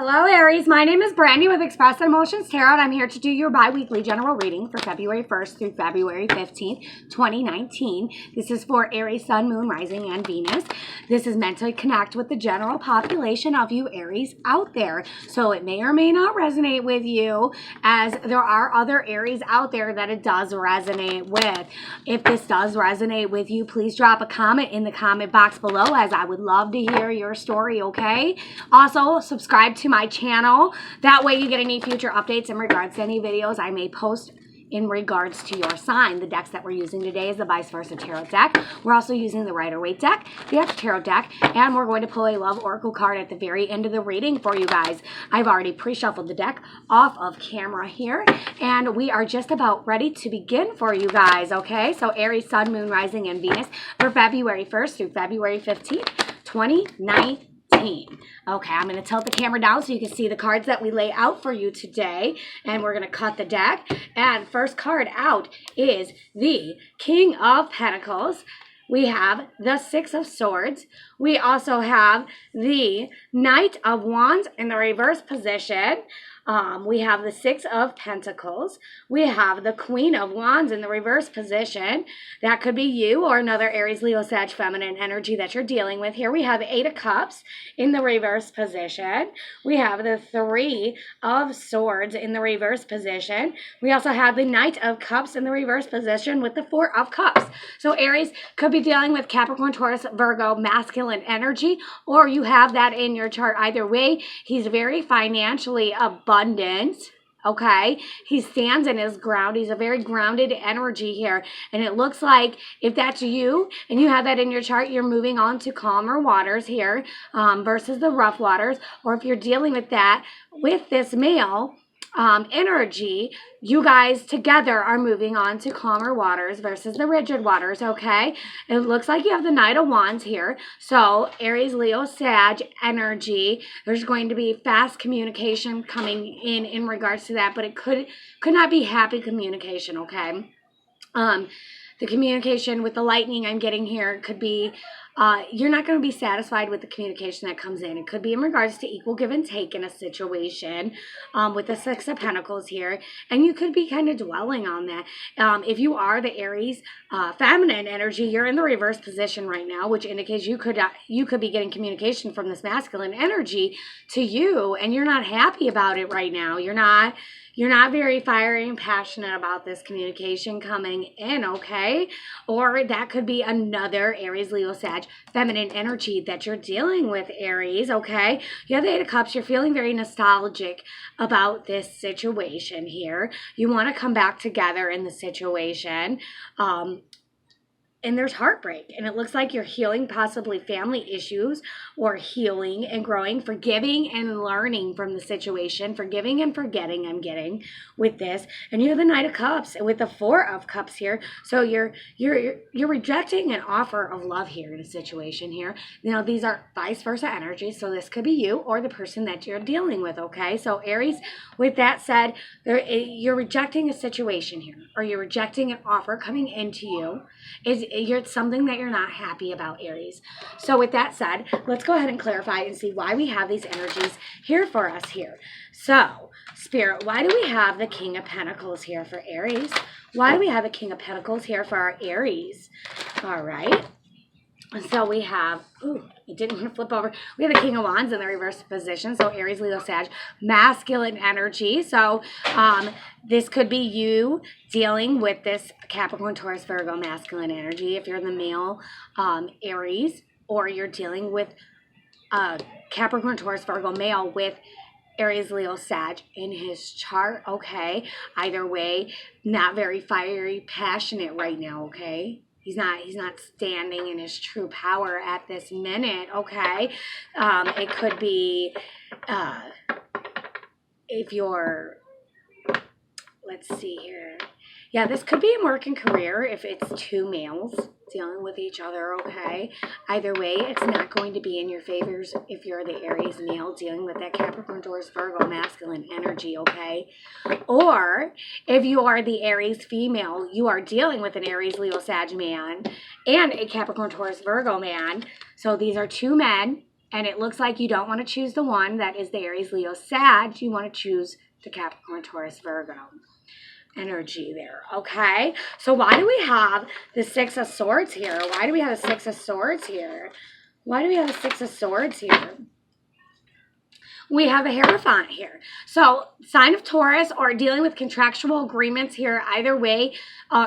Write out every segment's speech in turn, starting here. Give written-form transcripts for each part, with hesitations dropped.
Hello Aries, my name is Brandy with Express Emotions Tarot. I'm here to do your bi-weekly general reading for February 1st through February 15th, 2019. This is for Aries, Sun, Moon, Rising, and Venus. This is meant to connect with the general population of you Aries out there. So it may or may not resonate with you, as there are other Aries out there that it does resonate with. If this does resonate with you, please drop a comment in the comment box below, as I would love to hear your story, okay? Also, subscribe to my channel. That way you get any future updates in regards to any videos I may post in regards to your sign. The decks that we're using today is the Vice Versa Tarot deck. We're also using the Rider-Waite deck, the Extra Tarot deck, and we're going to pull a Love Oracle card at the very end of the reading for you guys. I've already pre-shuffled the deck off of camera here, and we are just about ready to begin for you guys, okay? So Aries, Sun, Moon, Rising, and Venus for February 1st through February 15th, 2019. Okay, I'm going to tilt the camera down so you can see the cards that we lay out for you today, and we're going to cut the deck. And first card out is the King of Pentacles. We have the Six of Swords. We also have the Knight of Wands in the reverse position. We have the Six of Pentacles. We have the Queen of Wands in the reverse position. That could be you or another Aries, Leo, Sag, feminine energy that you're dealing with here. We have the Eight of Cups in the reverse position. We have the Three of Swords in the reverse position. We also have the Knight of Cups in the reverse position with the Four of Cups. So Aries could be dealing with Capricorn, Taurus, Virgo, masculine energy, or you have that in your chart. Either way, he's very financially abundant. Okay, he stands in his ground. He's a very grounded energy here, and it looks like if that's you and you have that in your chart, you're moving on to calmer waters here versus the rough waters. Or if you're dealing with that with this male energy, you guys together are moving on to calmer waters versus the rigid waters, okay? It looks like you have the Knight of Wands here. So Aries, Leo, Sag energy. There's going to be fast communication coming in regards to that, but it could not be happy communication, okay? The communication with the lightning I'm getting here could be you're not going to be satisfied with the communication that comes in. It could be in regards to equal give and take in a situation with the Six of Pentacles here, and you could be kind of dwelling on that. If you are the Aries feminine energy, you're in the reverse position right now, which indicates you could be getting communication from this masculine energy to you, and you're not happy about it right now. You're not very fiery and passionate about this communication coming in, okay? Or that could be another Aries, Leo, Sag, feminine energy that you're dealing with, Aries, okay? You have the Eight of Cups. You're feeling very nostalgic about this situation here. You want to come back together in the situation. And there's heartbreak, and it looks like you're healing possibly family issues, or healing and growing, forgiving and learning from the situation, forgiving and forgetting I'm getting with this. And you have the Knight of Cups with the Four of Cups here. So you're rejecting an offer of love here in a situation here. Now these are vice versa energies, so this could be you or the person that you're dealing with, okay? So Aries, with that said, you're rejecting a situation here, or you're rejecting an offer coming into you. It's something that you're not happy about, Aries. So with that said, let's go ahead and clarify and see why we have these energies here for us here. So, Spirit, why do we have the King of Pentacles here for Aries? Why do we have the King of Pentacles here for our Aries? All right. So we have, it didn't want to flip over. We have the King of Wands in the reverse position. So Aries, Leo, Sag, masculine energy. So this could be you dealing with this Capricorn, Taurus, Virgo, masculine energy. If you're the male Aries, or you're dealing with Capricorn, Taurus, Virgo, male with Aries, Leo, Sag in his chart, okay? Either way, not very fiery, passionate right now, okay? He's not standing in his true power at this minute, okay? It could be if you're, let's see here. Yeah, this could be a working career if it's two males dealing with each other, okay? Either way, it's not going to be in your favors if you're the Aries male dealing with that Capricorn, Taurus, Virgo, masculine energy, okay? Or if you are the Aries female, you are dealing with an Aries, Leo, Sag man and a Capricorn, Taurus, Virgo man. So these are two men And it looks like you don't want to choose the one that is the Aries, Leo, Sag. You want to choose the Capricorn, Taurus, Virgo energy there, okay? So why do we have the Six of Swords here? Why do we have the Six of Swords here? Why do we have the Six of Swords here? We have a Hierophant here. So sign of Taurus or dealing with contractual agreements here. Either way,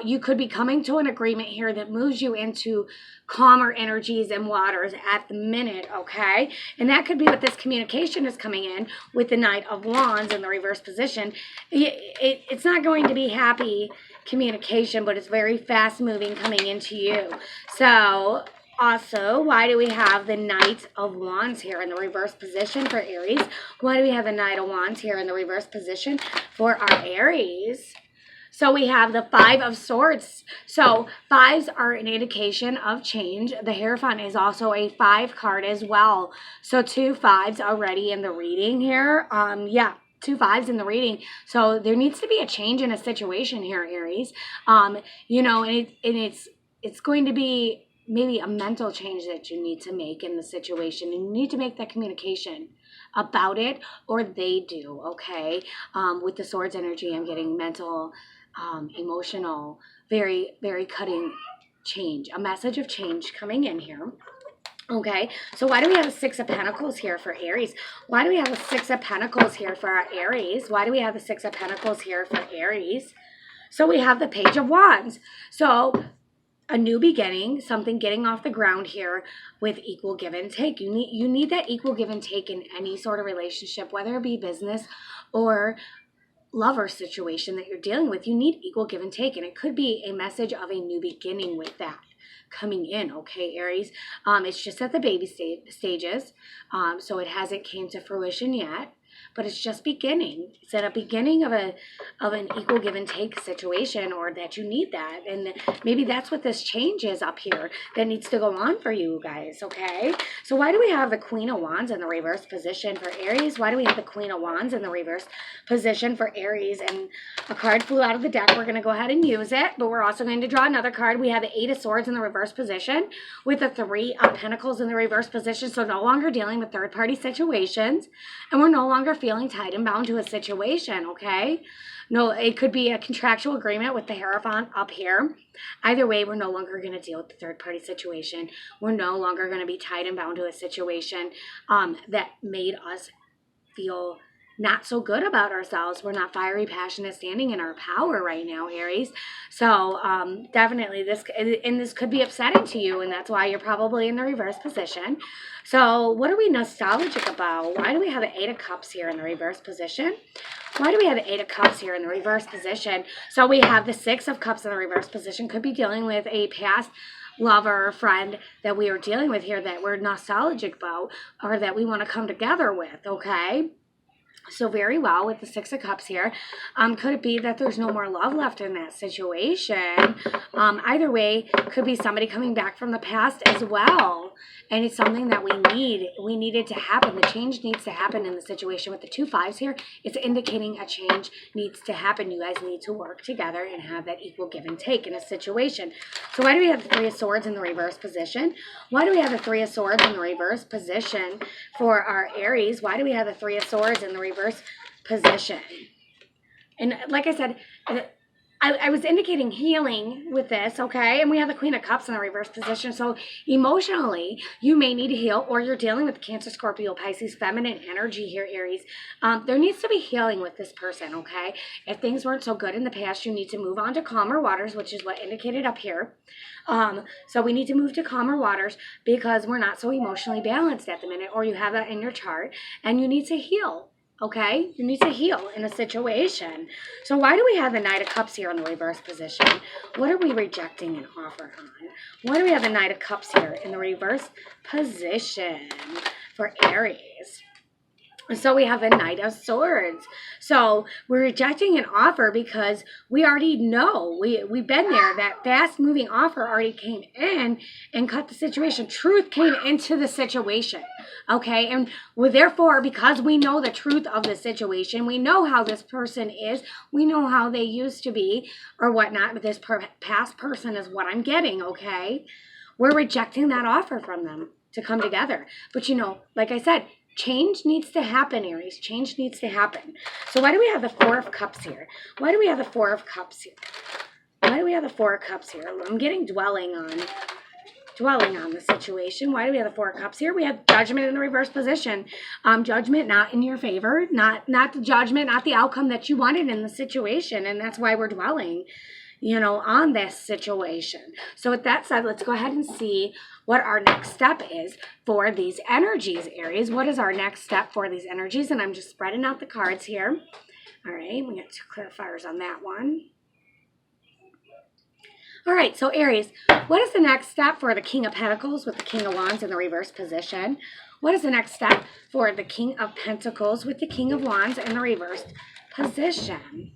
you could be coming to an agreement here that moves you into calmer energies and waters at the minute, okay? And that could be what this communication is coming in with the Knight of Wands in the reverse position. It's not going to be happy communication, but it's very fast moving coming into you. So also, why do we have the Knight of Wands here in the reverse position for Aries? Why do we have the Knight of Wands here in the reverse position for our Aries? So we have the Five of Swords. So fives are an indication of change. The Hierophant is also a 5 card as well. So 2 fives already in the reading here. Yeah. 2 fives in the reading. So there needs to be a change in a situation here, Aries. You know, and it's going to be maybe a mental change that you need to make in the situation, and you need to make that communication about it, or they do, okay? With the Swords energy, I'm getting mental, emotional, very, very cutting change, a message of change coming in here. Okay, so why do we have a Six of Pentacles here for Aries? Why do we have a Six of Pentacles here for our Aries? Why do we have the Six of Pentacles here for Aries? So we have the Page of Wands. So a new beginning, something getting off the ground here with equal give and take. You need that equal give and take in any sort of relationship, whether it be business or lover situation that you're dealing with. You need equal give and take, and it could be a message of a new beginning with that coming in, okay, Aries? It's just at the baby stages, so it hasn't came to fruition yet. But it's just beginning. It's at a beginning of an equal give and take situation, or that you need that. And maybe that's what this change is up here that needs to go on for you guys, okay? So why do we have the Queen of Wands in the reverse position for Aries? Why do we have the Queen of Wands in the reverse position for Aries? And a card flew out of the deck. We're going to go ahead and use it, but we're also going to draw another card. We have the Eight of Swords in the reverse position with the Three of Pentacles in the reverse position. So no longer dealing with third-party situations, and we're no longer feeling tied and bound to a situation, okay? No, it could be a contractual agreement with the Hierophant up here. Either way, we're no longer going to deal with the third-party situation. We're no longer going to be tied and bound to a situation that made us feel not so good about ourselves. We're not fiery, passionate, standing in our power right now, Aries. So definitely this could be upsetting to you, and that's why you're probably in the reverse position. So what are we nostalgic about? Why do we have the Eight of Cups here in the reverse position? Why do we have the Eight of Cups here in the reverse position? So we have the Six of Cups in the reverse position. Could be dealing with a past lover or friend that we are dealing with here that we're nostalgic about, or that we want to come together with, okay? So very well with the Six of Cups here. Could it be that there's no more love left in that situation? Either way, could be somebody coming back from the past as well. And it's something that we needed to happen. The change needs to happen in the situation. With the 2 fives here, it's indicating a change needs to happen. You guys need to work together and have that equal give and take in a situation. So why do we have the Three of Swords in the reverse position? Why do we have the Three of Swords in the reverse position for our Aries? Why do we have the Three of Swords in the reverse position? And like I said, I was indicating healing with this, okay? And we have the Queen of Cups in the reverse position. So emotionally, you may need to heal, or you're dealing with Cancer, Scorpio, Pisces, feminine energy here, Aries. There needs to be healing with this person, okay? If things weren't so good in the past, you need to move on to calmer waters, which is what indicated up here. So we need to move to calmer waters because we're not so emotionally balanced at the minute, or you have that in your chart, and you need to heal. Okay, you need to heal in a situation. So why do we have the Knight of Cups here in the reverse position? What are we rejecting an offer on? Why do we have the Knight of Cups here in the reverse position for Aries? So we have the Knight of Swords. So we're rejecting an offer because we already know, we've been there. That fast-moving offer already came in and cut the situation. Truth came into the situation, okay? And therefore, because we know the truth of the situation, we know how this person is, we know how they used to be or whatnot, but this past person is what I'm getting, okay? We're rejecting that offer from them. to come together. But you know, like I said, change needs to happen, Aries. Change needs to happen. So why do we have the Four of Cups here? Why do we have the Four of Cups here? Why do we have the Four of Cups here? I'm getting dwelling on the situation. Why do we have the Four of Cups here? We have Judgment in the reverse position. Judgment not in your favor, not the judgment, not the outcome that you wanted in the situation, and that's why we're dwelling, you know, on this situation. So with that said, let's go ahead and see what our next step is for these energies, Aries. What is our next step for these energies? And I'm just spreading out the cards here. All right, we got 2 clarifiers on that one. All right, so Aries, what is the next step for the King of Pentacles with the King of Wands in the reverse position? What is the next step for the King of Pentacles with the King of Wands in the reverse position?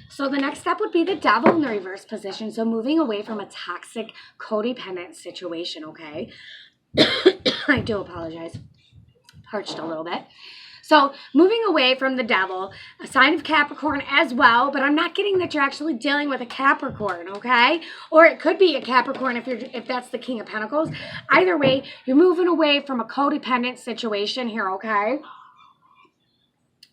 So the next step would be the Devil in the reverse position. So moving away from a toxic, codependent situation, okay? I do apologize. Parched a little bit. So moving away from the Devil, a sign of Capricorn as well, but I'm not getting that you're actually dealing with a Capricorn, okay? Or it could be a Capricorn if that's the King of Pentacles. Either way, you're moving away from a codependent situation here, okay?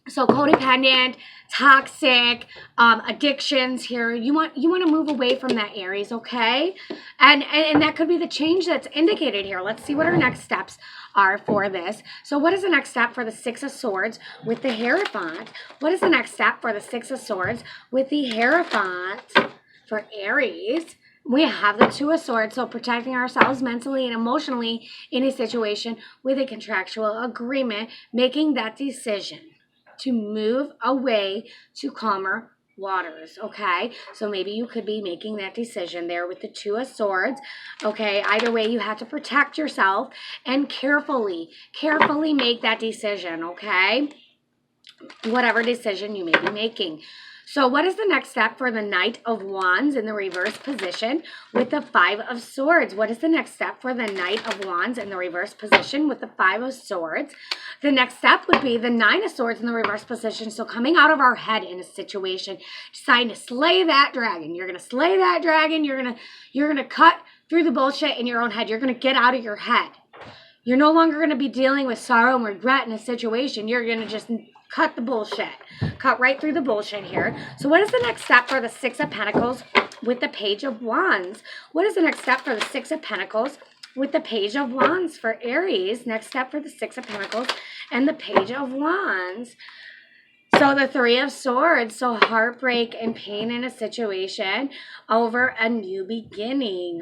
So codependent, toxic, addictions here. You want to move away from that, Aries, okay? And that could be the change that's indicated here. Let's see what our next steps are for this. So what is the next step for the Six of Swords with the Hierophant? What is the next step for the Six of Swords with the Hierophant for Aries? We have the Two of Swords, so protecting ourselves mentally and emotionally in a situation with a contractual agreement, making that decision to move away to calmer waters, okay? So maybe you could be making that decision there with the Two of Swords, okay? Either way, you have to protect yourself and carefully make that decision, okay? Whatever decision you may be making. So what is the next step for the Knight of Wands in the reverse position with the Five of Swords? What is the next step for the Knight of Wands in the reverse position with the Five of Swords? The next step would be the Nine of Swords in the reverse position. So coming out of our head in a situation, deciding to slay that dragon. You're going to slay that dragon. You're going to cut through the bullshit in your own head. You're going to get out of your head. You're no longer going to be dealing with sorrow and regret in a situation. You're going to just cut the bullshit. Cut right through the bullshit here. So what is the next step for the Six of Pentacles with the Page of Wands? What is the next step for the Six of Pentacles with the Page of Wands for Aries? Next step for the Six of Pentacles and the Page of Wands. So the Three of Swords, so heartbreak and pain in a situation over a new beginning.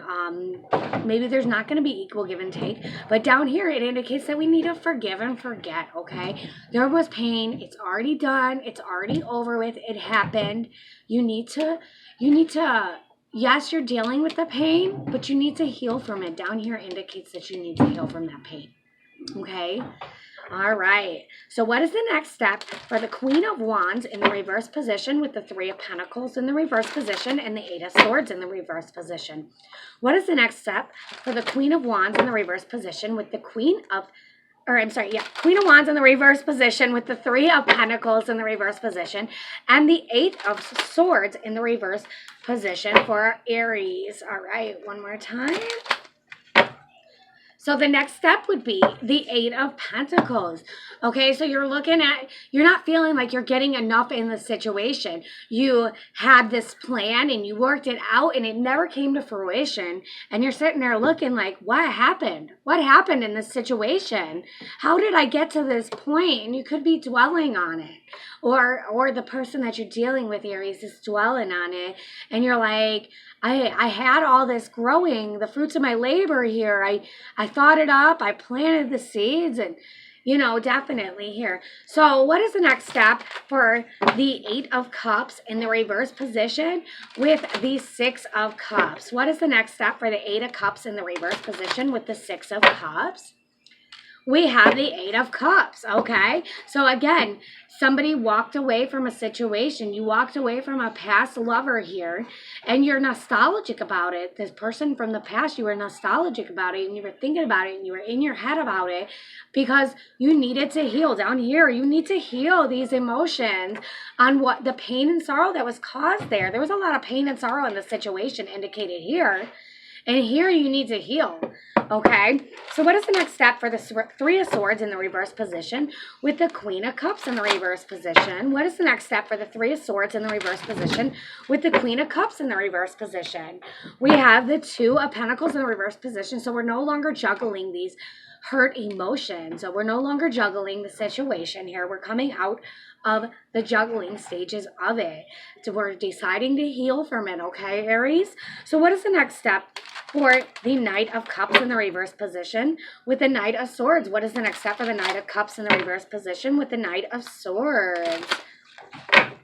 Maybe there's not going to be equal give and take, but down here it indicates that we need to forgive and forget, okay? There was pain. It's already done. It's already over with. It happened. You need to, yes, you're dealing with the pain, but you need to heal from it. Down here indicates that you need to heal from that pain, okay? All right, so what is the next step for the Queen of Wands in the reverse position with the Three of Pentacles in the reverse position and the Eight of Swords in the reverse position? What is the next step for the Queen of Wands in the reverse position with the Queen of Wands in the reverse position with the Three of Pentacles in the reverse position and the Eight of Swords in the reverse position for Aries? All right, one more time. So the next step would be the Eight of Pentacles. Okay, so you're not feeling like you're getting enough in the situation. You had this plan and you worked it out and it never came to fruition. And you're sitting there looking like, what happened? What happened in this situation? How did I get to this point? And you could be dwelling on it. Or the person that you're dealing with, Aries, is dwelling on it. And you're like, I had all this growing, the fruits of my labor here. I thought it up. I planted the seeds and, definitely here. So what is the next step for the Eight of Cups in the reverse position with the Six of Cups? What is the next step for the Eight of Cups in the reverse position with the Six of Cups? We have the Eight of Cups, okay? So again, somebody walked away from a situation. You walked away from a past lover here, and you're nostalgic about it. This person from the past, you were nostalgic about it, and you were thinking about it, and you were in your head about it because you needed to heal. Down here, you need to heal these emotions on what the pain and sorrow that was caused there. There was a lot of pain and sorrow in the situation indicated here. And here you need to heal. Okay, so what is the next step for the Three of Swords in the reverse position with the Queen of Cups in the reverse position? What is the next step for the Three of Swords in the reverse position with the Queen of Cups in the reverse position? We have the Two of Pentacles in the reverse position, so we're no longer juggling these hurt emotions. So we're no longer juggling the situation here. We're coming out of the juggling stages of it. So we're deciding to heal from it, okay, Aries? So what is the next step for the Knight of Cups in the reverse position with the Knight of Swords? What is the next step for the Knight of Cups in the reverse position with the Knight of Swords?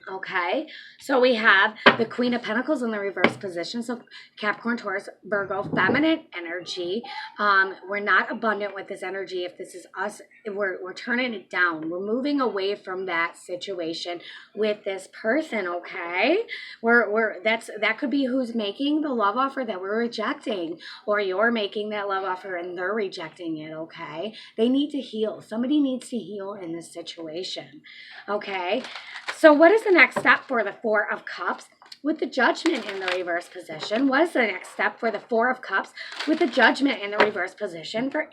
Okay, so we have the Queen of Pentacles in the reverse position. So Capricorn, Taurus, Virgo, feminine energy. We're not abundant with this energy. If this is us, we're turning it down. We're moving away from that situation with this person. Okay, that could be who's making the love offer that we're rejecting, or you're making that love offer and they're rejecting it. Okay, they need to heal. Somebody needs to heal in this situation. Okay. So what is the next step for the Four of Cups with the Judgment in the reverse position? What is the next step for the Four of Cups with the Judgment in the reverse position for